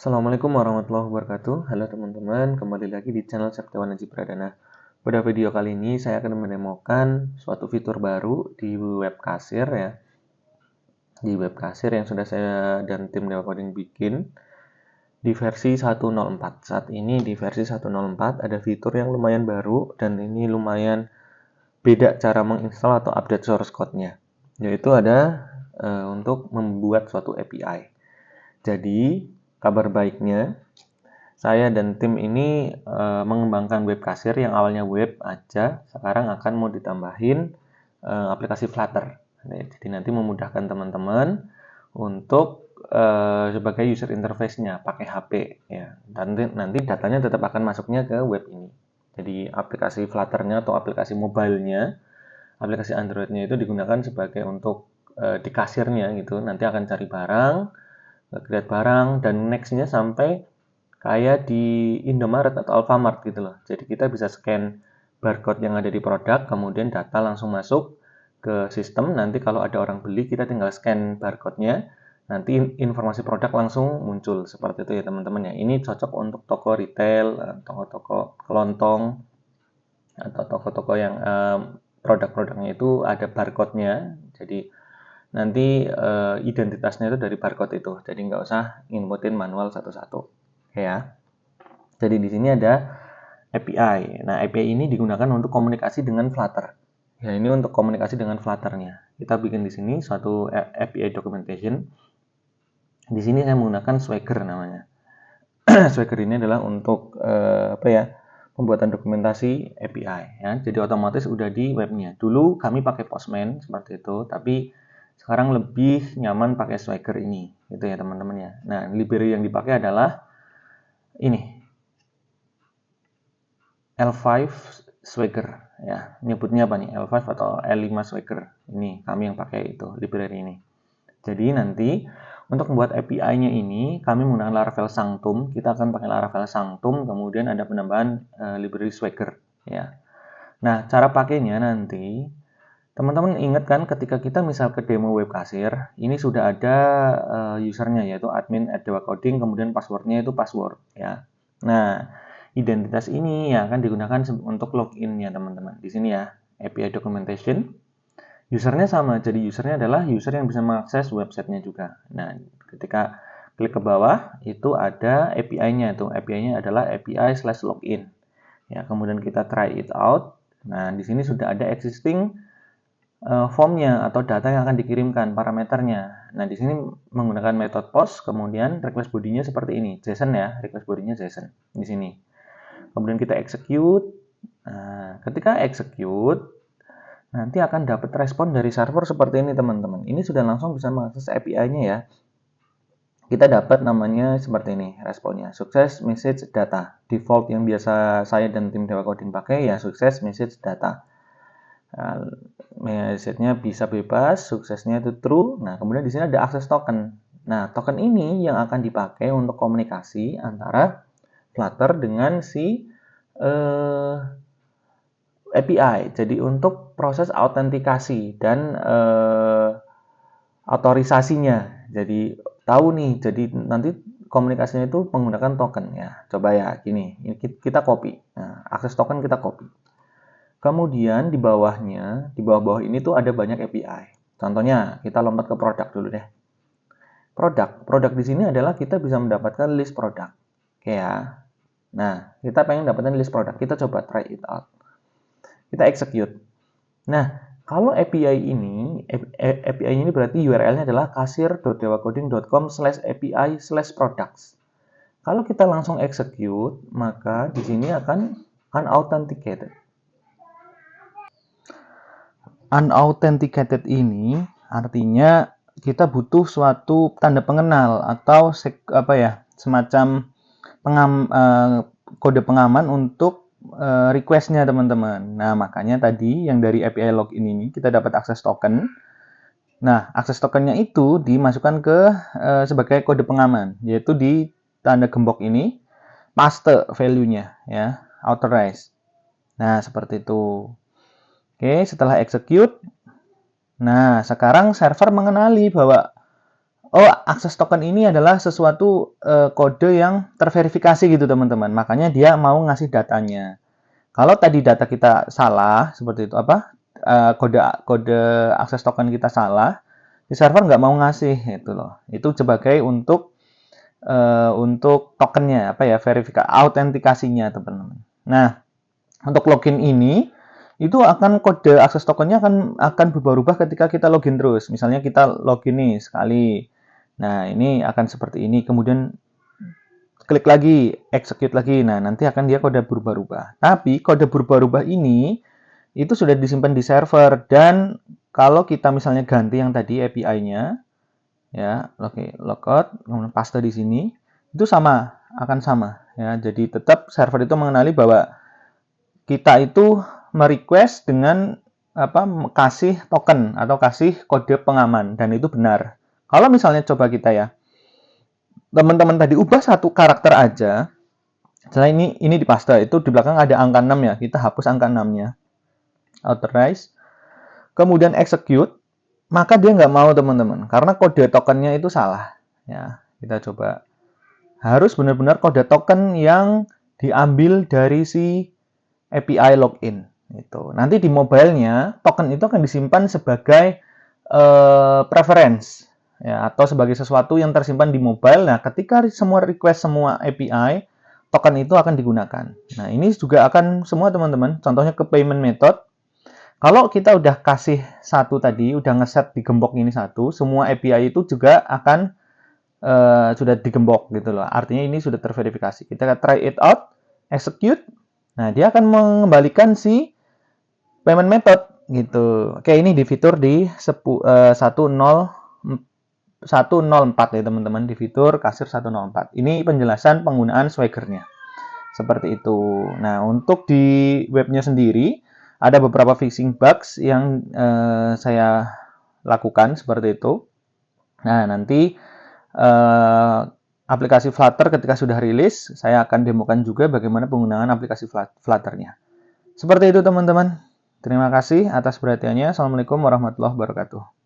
Assalamualaikum warahmatullahi wabarakatuh. Halo teman-teman, kembali lagi di channel Septiawan Najib Pradana. Pada video kali ini saya akan mendemokan suatu fitur baru di web kasir ya. Di web kasir yang sudah saya dan tim Dewa Coding bikin di versi 1.04. Saat ini di versi 1.04 ada fitur yang lumayan baru dan ini lumayan beda cara menginstal atau update source code-nya. Yaitu ada untuk membuat suatu API. Jadi, kabar baiknya saya dan tim ini mengembangkan web kasir yang awalnya web aja, sekarang akan mau ditambahin aplikasi Flutter. Jadi nanti memudahkan teman-teman untuk sebagai user interface-nya pakai HP ya. Dan nanti datanya tetap akan masuknya ke web ini. Jadi aplikasi Flutter-nya atau aplikasi mobile-nya, aplikasi Android-nya itu digunakan sebagai untuk di kasirnya gitu. Nanti akan cari barang, create barang, dan next-nya sampai kayak di Indomaret atau Alfamart gitu loh. Jadi kita bisa scan barcode yang ada di produk, kemudian data langsung masuk ke sistem. Nanti kalau ada orang beli, kita tinggal scan barcode-nya, nanti informasi produk langsung muncul. Seperti itu ya teman-teman ya. Ini cocok untuk toko retail, toko-toko kelontong, atau toko-toko yang produk-produknya itu ada barcode-nya. Jadi nanti identitasnya itu dari barcode itu. Jadi nggak usah inputin manual satu-satu. Ya. Jadi di sini ada API. Nah, API ini digunakan untuk komunikasi dengan Flutter. Ya, ini untuk komunikasi dengan Flutter-nya. Kita bikin di sini suatu API documentation. Di sini saya menggunakan Swagger namanya. Swagger ini adalah untuk pembuatan dokumentasi API ya. Jadi otomatis udah di webnya. Dulu kami pakai Postman seperti itu, tapi sekarang lebih nyaman pakai Swagger ini, gitu ya teman-teman ya. Nah, library yang dipakai adalah ini L5 Swagger ya. Nyebutnya apa nih? L5 atau L5 Swagger. Ini kami yang pakai itu library ini. Jadi nanti untuk membuat API-nya ini kami menggunakan Laravel Sanctum. Kita akan pakai Laravel Sanctum, kemudian ada penambahan library Swagger ya. Nah, cara pakainya nanti teman-teman ingat kan ketika kita misal ke demo web kasir, ini sudah ada usernya yaitu admin@dewacoding, kemudian passwordnya itu password ya. Nah, identitas ini yang akan digunakan untuk login ya teman-teman. Di sini ya, API documentation. Usernya sama, jadi usernya adalah user yang bisa mengakses websitenya juga. Nah, ketika klik ke bawah, itu ada API-nya. Itu API-nya adalah API/login. Ya, kemudian kita try it out. Nah, di sini sudah ada existing formnya atau data yang akan dikirimkan, parameternya. Nah, di sini menggunakan metode post, kemudian request body-nya seperti ini, JSON ya, request body-nya JSON di sini. Kemudian kita execute. Nah, ketika execute, nanti akan dapat respon dari server seperti ini teman-teman. Ini sudah langsung bisa mengakses API-nya ya. Kita dapat namanya seperti ini responnya. Sukses message data. Default yang biasa saya dan tim Dewa Coding pakai ya sukses message data. Nah, message-nya bisa bebas, suksesnya itu true. Nah, kemudian di sini ada akses token. Nah, token ini yang akan dipakai untuk komunikasi antara Flutter dengan si API. Jadi untuk proses autentikasi dan otorisasinya. Jadi tahu nih, jadi nanti komunikasinya itu menggunakan token ya. Coba ya, gini, ini kita copy. Nah, akses token kita copy. Kemudian di bawahnya, di bawah-bawah ini tuh ada banyak API. Contohnya, kita lompat ke produk dulu deh. Produk di sini adalah kita bisa mendapatkan list produk. Oke ya. Nah, kita pengen dapatkan list produk. Kita coba try it out. Kita execute. Nah, kalau API ini berarti URL-nya adalah kasir.dewacoding.com/API/products. Kalau kita langsung execute, maka di sini akan unauthenticated. Unauthenticated ini artinya kita butuh suatu tanda pengenal atau semacam kode pengaman untuk request-nya teman-teman. Nah, makanya tadi yang dari API login ini kita dapat akses token. Nah, akses tokennya itu dimasukkan ke sebagai kode pengaman, yaitu di tanda gembok ini paste value-nya ya, authorize. Nah, seperti itu. Oke, setelah execute, nah sekarang server mengenali bahwa oh, akses token ini adalah sesuatu kode yang terverifikasi gitu teman-teman. Makanya dia mau ngasih datanya. Kalau tadi data kita salah seperti itu apa kode kode akses token kita salah, di server nggak mau ngasih itu loh. Itu sebagai untuk tokennya apa ya verifikasi autentikasinya teman-teman. Nah, untuk login ini itu akan kode akses tokennya akan berubah-ubah ketika kita login terus. Misalnya kita login nih sekali. Nah, ini akan seperti ini. Kemudian klik lagi, execute lagi. Nah, nanti akan dia kode berubah-ubah. Tapi kode berubah-ubah ini itu sudah disimpan di server dan kalau kita misalnya ganti yang tadi API-nya ya, oke, logout, kemudian paste di sini, itu sama, akan sama ya. Jadi tetap server itu mengenali bahwa kita itu merequest dengan apa kasih token atau kasih kode pengaman dan itu benar. Kalau misalnya coba kita ya, teman-teman tadi ubah satu karakter aja, misalnya ini di paste itu di belakang ada angka 6 ya, kita hapus angka 6-nya, authorize, kemudian execute, maka dia nggak mau teman-teman, karena kode tokennya itu salah. Ya, kita coba. Harus benar-benar kode token yang diambil dari si API login. Itu. Nanti di mobilenya, token itu akan disimpan sebagai preference ya, atau sebagai sesuatu yang tersimpan di mobile. Nah, ketika semua request semua API, token itu akan digunakan. Nah, ini juga akan semua teman-teman, contohnya ke payment method. Kalau kita udah kasih satu tadi, udah ngeset di gembok ini satu, semua API itu juga akan sudah digembok gitu loh. Artinya ini sudah terverifikasi. Kita try it out, execute. Nah, dia akan mengembalikan si payment method gitu. Oke, ini di fitur di 104 ya teman-teman, di fitur kasir 104. Ini penjelasan penggunaan Swagger-nya. Seperti itu. Nah, untuk di webnya sendiri ada beberapa fixing bugs yang saya lakukan seperti itu. Nah, nanti aplikasi Flutter ketika sudah rilis, saya akan demokan juga bagaimana penggunaan aplikasi Flutter-nya. Seperti itu teman-teman. Terima kasih atas perhatiannya. Assalamualaikum warahmatullahi wabarakatuh.